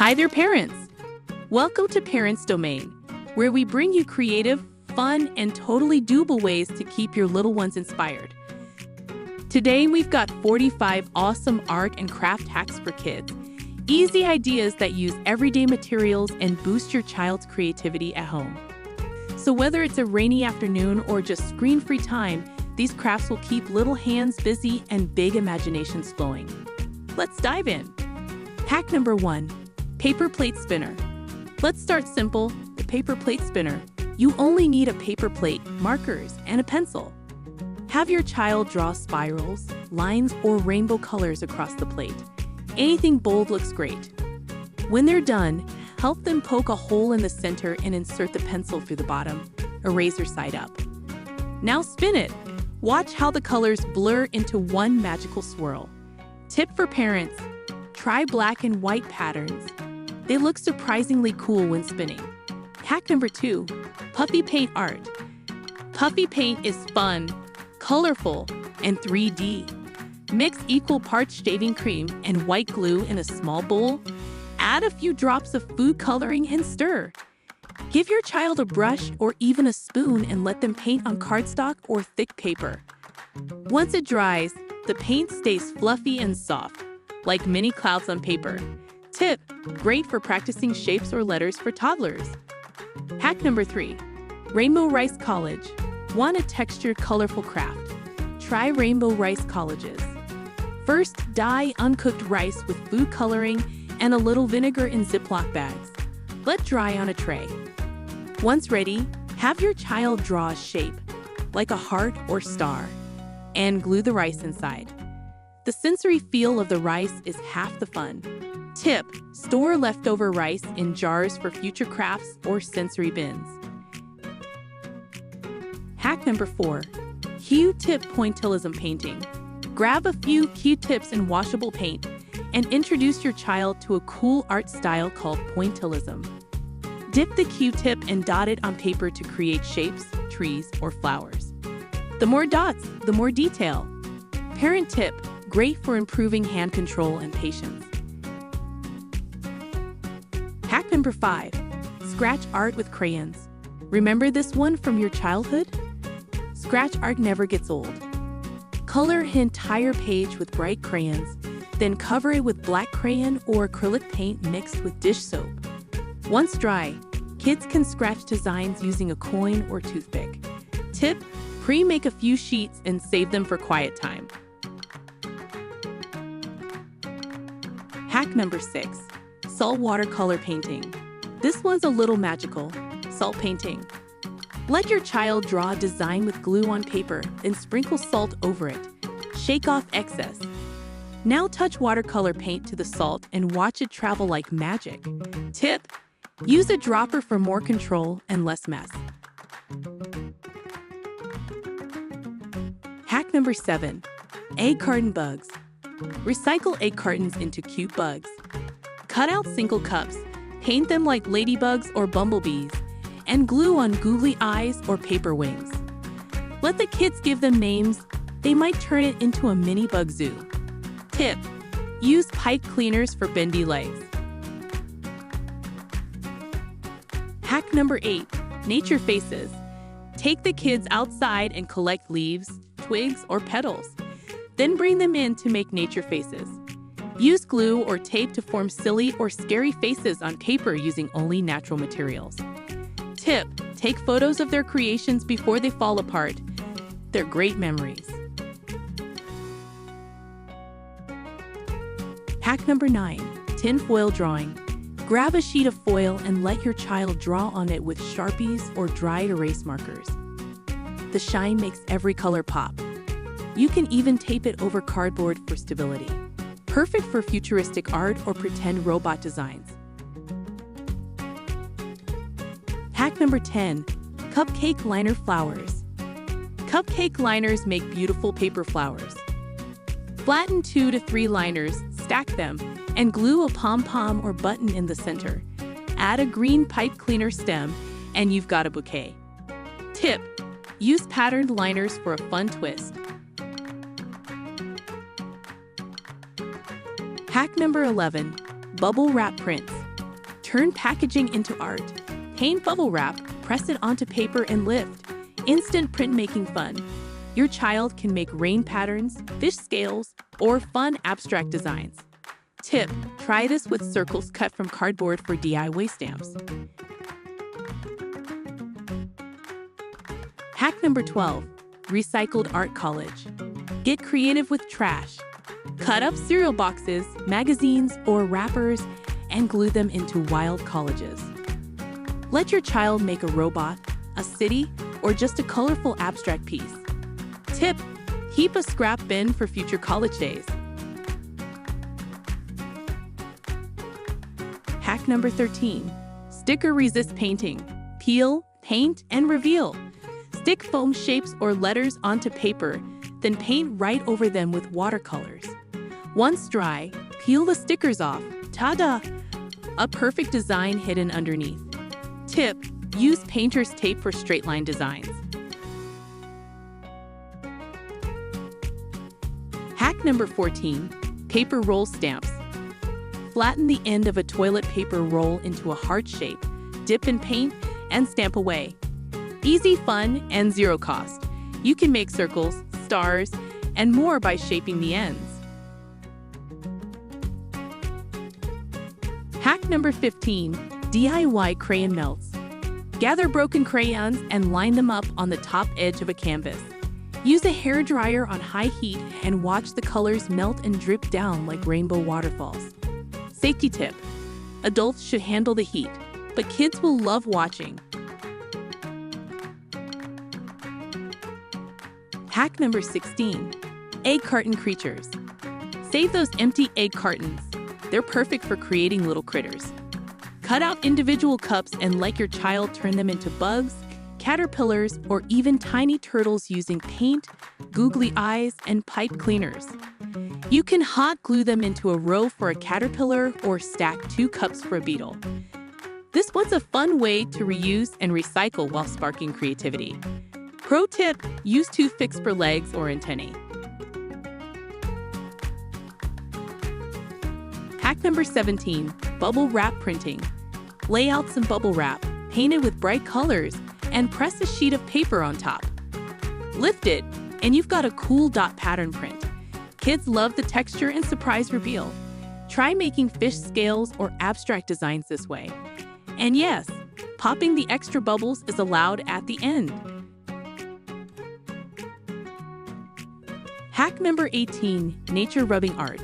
Hi there, parents! Welcome to Parents Domain, where we bring you creative, fun, and totally doable ways to keep your little ones inspired. Today, we've got 45 awesome art and craft hacks for kids. Easy ideas that use everyday materials and boost your child's creativity at home. So whether it's a rainy afternoon or just screen-free time, these crafts will keep little hands busy and big imaginations flowing. Let's dive in. Hack number 1. Paper plate spinner. Let's start simple. The paper plate spinner. You only need a paper plate, markers, and a pencil. Have your child draw spirals, lines, or rainbow colors across the plate. Anything bold looks great. When they're done, help them poke a hole in the center and insert the pencil through the bottom, eraser side up. Now spin it. Watch how the colors blur into one magical swirl. Tip for parents: try black and white patterns. They look surprisingly cool when spinning. Hack number 2. Puffy paint art. Puffy paint is fun, colorful, and 3D. Mix equal parts shaving cream and white glue in a small bowl. Add a few drops of food coloring and stir. Give your child a brush or even a spoon and let them paint on cardstock or thick paper. Once it dries, the paint stays fluffy and soft, like mini clouds on paper. Tip: great for practicing shapes or letters for toddlers. Hack number 3. Rainbow rice collage. Want a textured, colorful craft? Try rainbow rice collages. First, dye uncooked rice with food coloring and a little vinegar in Ziploc bags. Let dry on a tray. Once ready, have your child draw a shape, like a heart or star, and glue the rice inside. The sensory feel of the rice is half the fun. Tip: store leftover rice in jars for future crafts or sensory bins. Hack number 4. Q-tip pointillism painting. Grab a few Q-tips and washable paint and introduce your child to a cool art style called pointillism. Dip the Q-tip and dot it on paper to create shapes, trees, or flowers. The more dots, the more detail. Parent tip: great for improving hand control and patience. Hack number 5. Scratch art with crayons. Remember this one from your childhood? Scratch art never gets old. Color an entire page with bright crayons, then cover it with black crayon or acrylic paint mixed with dish soap. Once dry, kids can scratch designs using a coin or toothpick. Tip: pre-make a few sheets and save them for quiet time. Hack number 6. Salt watercolor painting. This one's a little magical. Salt painting. Let your child draw a design with glue on paper, then sprinkle salt over it. Shake off excess. Now touch watercolor paint to the salt and watch it travel like magic. Tip: use a dropper for more control and less mess. Hack number 7. Egg carton bugs. Recycle egg cartons into cute bugs. Cut out single cups, paint them like ladybugs or bumblebees, and glue on googly eyes or paper wings. Let the kids give them names. They might turn it into a mini bug zoo. Tip: use pipe cleaners for bendy legs. Hack number 8. Nature faces. Take the kids outside and collect leaves, twigs, or petals. Then bring them in to make nature faces. Use glue or tape to form silly or scary faces on paper using only natural materials. Tip: take photos of their creations before they fall apart. They're great memories. Hack number 9. Tin foil drawing. Grab a sheet of foil and let your child draw on it with Sharpies or dried erase markers. The shine makes every color pop. You can even tape it over cardboard for stability. Perfect for futuristic art or pretend robot designs. Hack number 10. Cupcake liner flowers. Cupcake liners make beautiful paper flowers. Flatten 2 to 3 liners, stack them, and glue a pom-pom or button in the center. Add a green pipe cleaner stem, and you've got a bouquet. Tip: use patterned liners for a fun twist. Hack number 11. Bubble wrap prints. Turn packaging into art. Paint bubble wrap, press it onto paper and lift. Instant printmaking fun. Your child can make rain patterns, fish scales, or fun abstract designs. Tip: try this with circles cut from cardboard for DIY stamps. Hack number 12. Recycled art collage. Get creative with trash. Cut up cereal boxes, magazines, or wrappers and glue them into wild collages. Let your child make a robot, a city, or just a colorful abstract piece. Tip: keep a scrap bin for future college days. Hack number 13. Sticker resist painting. Peel, paint, and reveal. Stick foam shapes or letters onto paper, then paint right over them with watercolors. Once dry, peel the stickers off. Ta-da! A perfect design hidden underneath. Tip: use painter's tape for straight line designs. Hack number 14. Paper roll stamps. Flatten the end of a toilet paper roll into a heart shape, dip in paint, and stamp away. Easy, fun, and zero cost. You can make circles, stars, and more by shaping the ends. Hack number 15. DIY crayon melts. Gather broken crayons and line them up on the top edge of a canvas. Use a hairdryer on high heat and watch the colors melt and drip down like rainbow waterfalls. Safety tip: adults should handle the heat, but kids will love watching. Hack number 16. Egg carton creatures. Save those empty egg cartons. They're perfect for creating little critters. Cut out individual cups and let your child turn them into bugs, caterpillars, or even tiny turtles using paint, googly eyes, and pipe cleaners. You can hot glue them into a row for a caterpillar or stack 2 cups for a beetle. This one's a fun way to reuse and recycle while sparking creativity. Pro tip: use toothpicks for legs or antennae. Hack number 17. Bubble wrap printing. Lay out some bubble wrap, paint it with bright colors, and press a sheet of paper on top. Lift it, and you've got a cool dot pattern print. Kids love the texture and surprise reveal. Try making fish scales or abstract designs this way. And yes, popping the extra bubbles is allowed at the end. Hack number 18. Nature rubbing art.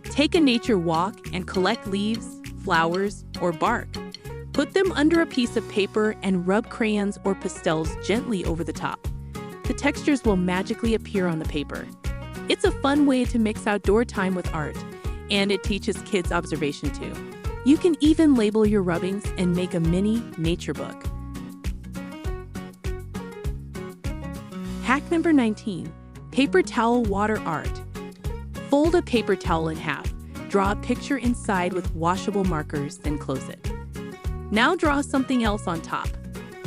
Take a nature walk and collect leaves, flowers, or bark. Put them under a piece of paper and rub crayons or pastels gently over the top. The textures will magically appear on the paper. It's a fun way to mix outdoor time with art, and it teaches kids observation too. You can even label your rubbings and make a mini nature book. Hack number 19. Paper towel water art. Fold a paper towel in half. Draw a picture inside with washable markers, then close it. Now draw something else on top.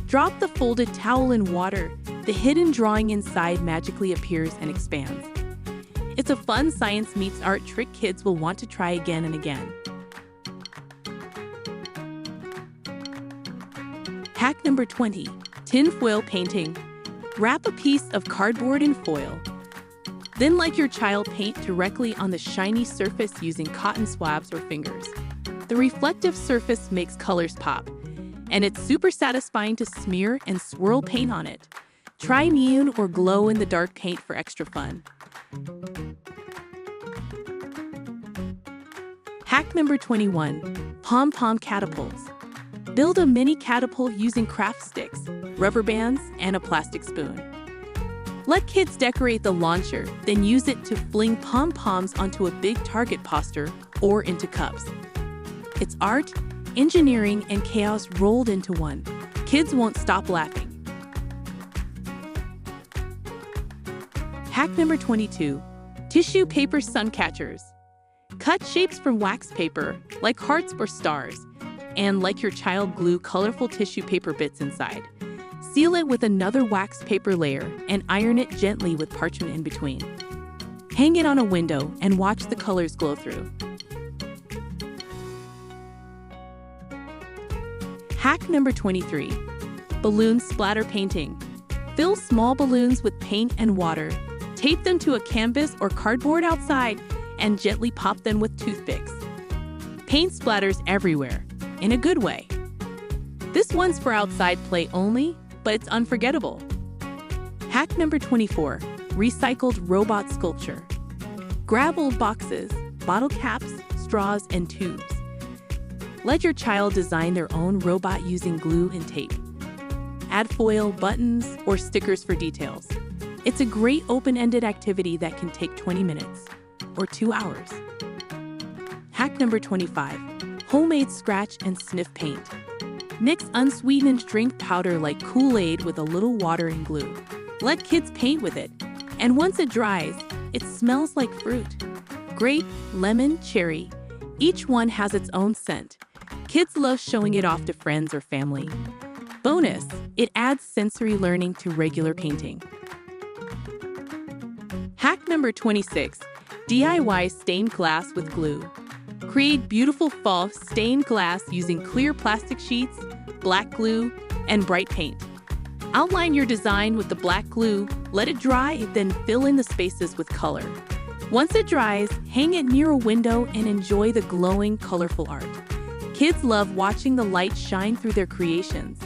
Drop the folded towel in water. The hidden drawing inside magically appears and expands. It's a fun science meets art trick kids will want to try again and again. Hack number 20. Tinfoil painting. Wrap a piece of cardboard in foil. Then let your child paint directly on the shiny surface using cotton swabs or fingers. The reflective surface makes colors pop, and it's super satisfying to smear and swirl paint on it. Try neon or glow-in-the-dark paint for extra fun. Hack number 21. Pom-pom catapults. Build a mini catapult using craft sticks, rubber bands, and a plastic spoon. Let kids decorate the launcher, then use it to fling pom-poms onto a big target poster or into cups. It's art, engineering, and chaos rolled into one. Kids won't stop laughing. Hack number 22. Tissue paper sun catchers. Cut shapes from wax paper, like hearts or stars, and let your child glue colorful tissue paper bits inside. Seal it with another wax paper layer and iron it gently with parchment in between. Hang it on a window and watch the colors glow through. Hack number 23. Balloon splatter painting. Fill small balloons with paint and water. Tape them to a canvas or cardboard outside and gently pop them with toothpicks. Paint splatters everywhere, in a good way. This one's for outside play only, but it's unforgettable. Hack number 24. Recycled robot sculpture. Grab old boxes, bottle caps, straws, and tubes. Let your child design their own robot using glue and tape. Add foil, buttons, or stickers for details. It's a great open-ended activity that can take 20 minutes or 2 hours. Hack number 25. Homemade scratch and sniff paint. Mix unsweetened drink powder like Kool-Aid with a little water and glue. Let kids paint with it, and once it dries, it smells like fruit. Grape, lemon, cherry. Each one has its own scent. Kids love showing it off to friends or family. Bonus, it adds sensory learning to regular painting. Hack number 26. DIY stained glass with glue. Create beautiful false stained glass using clear plastic sheets, black glue, and bright paint. Outline your design with the black glue, let it dry, then fill in the spaces with color. Once it dries, hang it near a window and enjoy the glowing, colorful art. Kids love watching the light shine through their creations,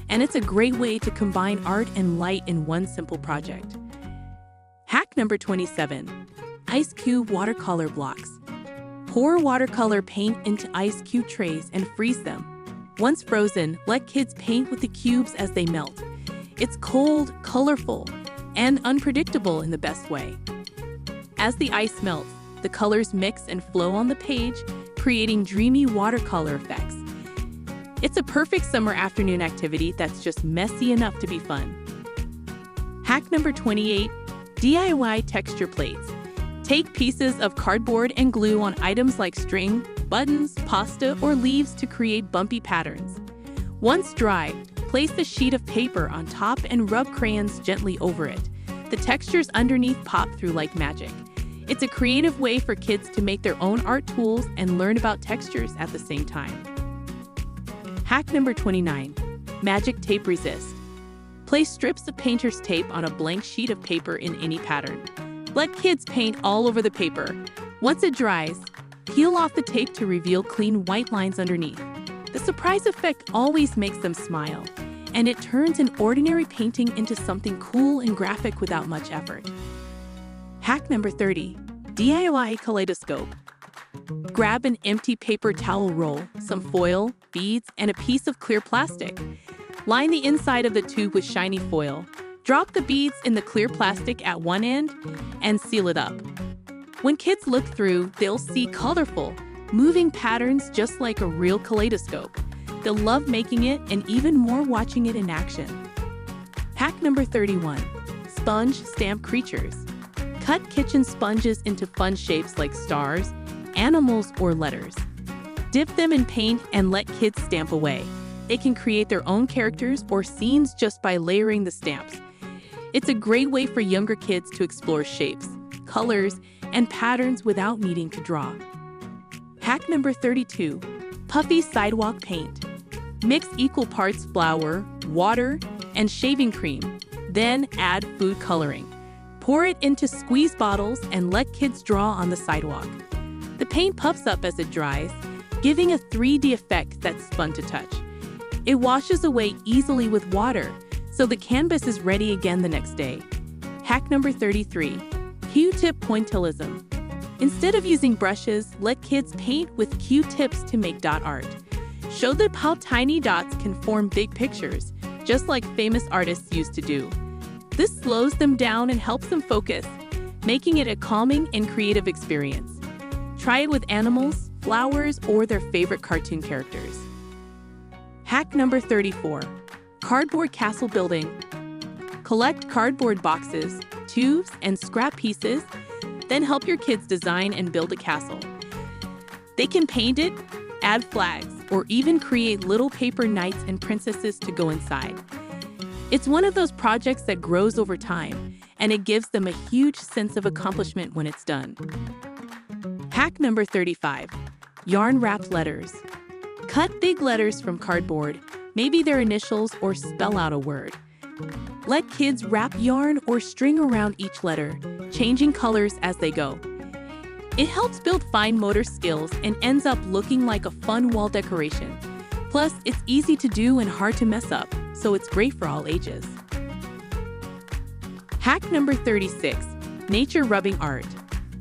and it's a great way to combine art and light in one simple project. Hack number 27. Ice cube watercolor blocks. Pour watercolor paint into ice cube trays and freeze them. Once frozen, let kids paint with the cubes as they melt. It's cold, colorful, and unpredictable in the best way. As the ice melts, the colors mix and flow on the page, creating dreamy watercolor effects. It's a perfect summer afternoon activity that's just messy enough to be fun. Hack number 28. DIY texture plates. Take pieces of cardboard and glue on items like string, buttons, pasta, or leaves to create bumpy patterns. Once dry, place a sheet of paper on top and rub crayons gently over it. The textures underneath pop through like magic. It's a creative way for kids to make their own art tools and learn about textures at the same time. Hack number 29. Magic tape resist. Place strips of painter's tape on a blank sheet of paper in any pattern. Let kids paint all over the paper. Once it dries, peel off the tape to reveal clean white lines underneath. The surprise effect always makes them smile, and it turns an ordinary painting into something cool and graphic without much effort. Hack number 30. DIY kaleidoscope. Grab an empty paper towel roll, some foil, beads, and a piece of clear plastic. Line the inside of the tube with shiny foil. Drop the beads in the clear plastic at one end and seal it up. When kids look through, they'll see colorful, moving patterns just like a real kaleidoscope. They'll love making it and even more watching it in action. Hack number 31. Sponge stamp creatures. Cut kitchen sponges into fun shapes like stars, animals, or letters. Dip them in paint and let kids stamp away. They can create their own characters or scenes just by layering the stamps. It's a great way for younger kids to explore shapes, colors, and patterns without needing to draw. Hack number 32. Puffy sidewalk paint. Mix equal parts flour, water, and shaving cream. Then add food coloring. Pour it into squeeze bottles and let kids draw on the sidewalk. The paint puffs up as it dries, giving a 3D effect that's fun to touch. It washes away easily with water, so the canvas is ready again the next day. Hack number 33. Q-tip pointillism. Instead of using brushes, let kids paint with Q-tips to make dot art. Show them how tiny dots can form big pictures, just like famous artists used to do. This slows them down and helps them focus, making it a calming and creative experience. Try it with animals, flowers, or their favorite cartoon characters. Hack number 34. Cardboard castle building. Collect cardboard boxes, tubes, and scrap pieces, then help your kids design and build a castle. They can paint it, add flags, or even create little paper knights and princesses to go inside. It's one of those projects that grows over time, and it gives them a huge sense of accomplishment when it's done. Hack number 35. Yarn wrapped letters. Cut big letters from cardboard, maybe their initials, or spell out a word. Let kids wrap yarn or string around each letter, changing colors as they go. It helps build fine motor skills and ends up looking like a fun wall decoration. Plus, it's easy to do and hard to mess up, so it's great for all ages. Hack number 36, nature rubbing art.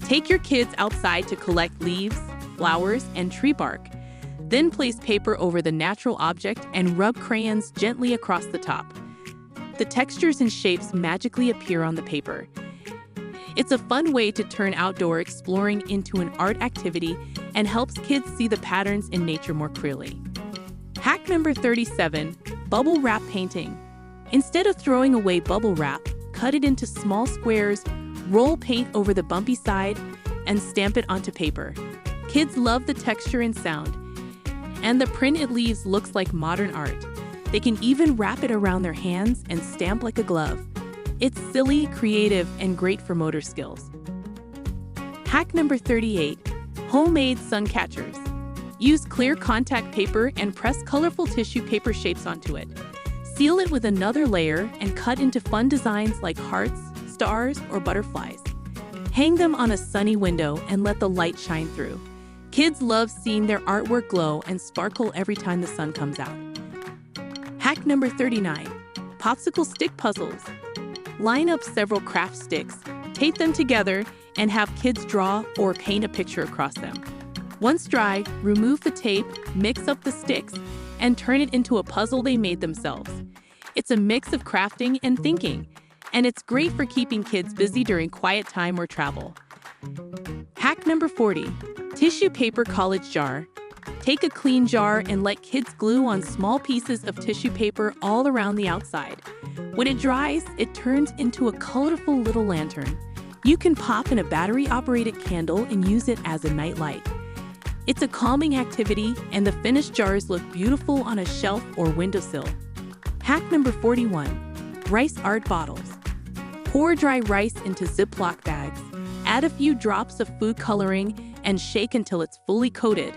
Take your kids outside to collect leaves, flowers, and tree bark. Then place paper over the natural object and rub crayons gently across the top. The textures and shapes magically appear on the paper. It's a fun way to turn outdoor exploring into an art activity and helps kids see the patterns in nature more clearly. Hack number 37, bubble wrap painting. Instead of throwing away bubble wrap, cut it into small squares, roll paint over the bumpy side, and stamp it onto paper. Kids love the texture and sound, and the print it leaves looks like modern art. They can even wrap it around their hands and stamp like a glove. It's silly, creative, and great for motor skills. Hack number 38, homemade sun catchers. Use clear contact paper and press colorful tissue paper shapes onto it. Seal it with another layer and cut into fun designs like hearts, stars, or butterflies. Hang them on a sunny window and let the light shine through. Kids love seeing their artwork glow and sparkle every time the sun comes out. Hack number 39, popsicle stick puzzles. Line up several craft sticks, tape them together, and have kids draw or paint a picture across them. Once dry, remove the tape, mix up the sticks, and turn it into a puzzle they made themselves. It's a mix of crafting and thinking, and it's great for keeping kids busy during quiet time or travel. Hack number 40, tissue paper college jar. Take a clean jar and let kids glue on small pieces of tissue paper all around the outside. When it dries, it turns into a colorful little lantern. You can pop in a battery-operated candle and use it as a night light. It's a calming activity, and the finished jars look beautiful on a shelf or windowsill. Hack number 41, rice art bottles. Pour dry rice into Ziploc bags, add a few drops of food coloring, and shake until it's fully coated.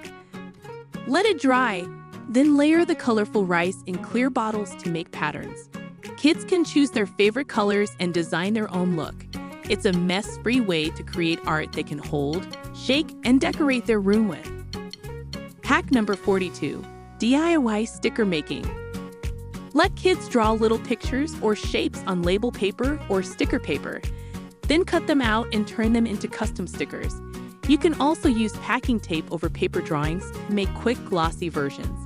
Let it dry, then layer the colorful rice in clear bottles to make patterns. Kids can choose their favorite colors and design their own look. It's a mess-free way to create art they can hold, shake, and decorate their room with. Hack number 42, DIY sticker making. Let kids draw little pictures or shapes on label paper or sticker paper. Then cut them out and turn them into custom stickers. You can also use packing tape over paper drawings to make quick, glossy versions.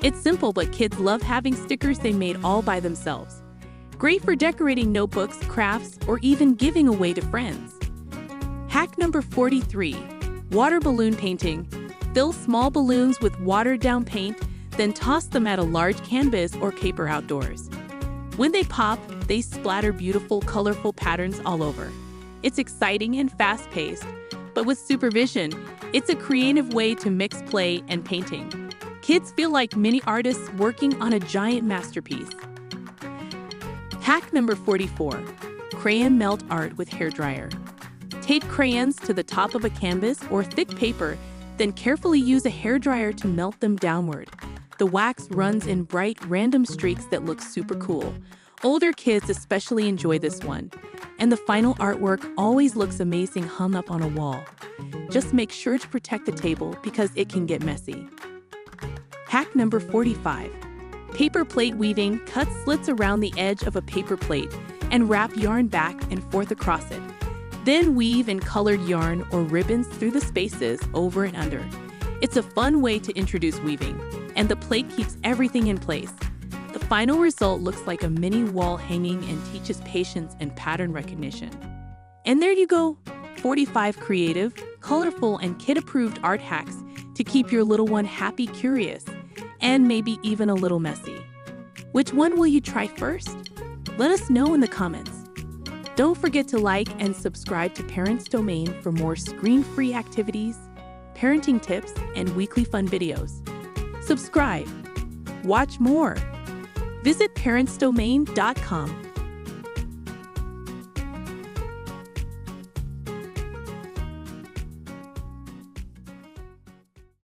It's simple, but kids love having stickers they made all by themselves. Great for decorating notebooks, crafts, or even giving away to friends. Hack number 43, water balloon painting. Fill small balloons with watered-down paint, then toss them at a large canvas or paper outdoors. When they pop, they splatter beautiful, colorful patterns all over. It's exciting and fast-paced, but with supervision, it's a creative way to mix play and painting. Kids feel like mini artists working on a giant masterpiece. Hack number 44, crayon melt art with hairdryer. Tape crayons to the top of a canvas or thick paper, then carefully use a hairdryer to melt them downward. The wax runs in bright, random streaks that look super cool. Older kids especially enjoy this one, and the final artwork always looks amazing hung up on a wall. Just make sure to protect the table because it can get messy. Hack number 45, paper plate weaving. Cut slits around the edge of a paper plate and wrap yarn back and forth across it. Then weave in colored yarn or ribbons through the spaces over and under. It's a fun way to introduce weaving, and the plate keeps everything in place. The final result looks like a mini wall hanging and teaches patience and pattern recognition. And there you go, 45 creative, colorful, and kid-approved art hacks to keep your little one happy, curious, and maybe even a little messy. Which one will you try first? Let us know in the comments. Don't forget to like and subscribe to Parents Domain for more screen-free activities, parenting tips, and weekly fun videos. Subscribe. Watch more. Visit parentsdomain.com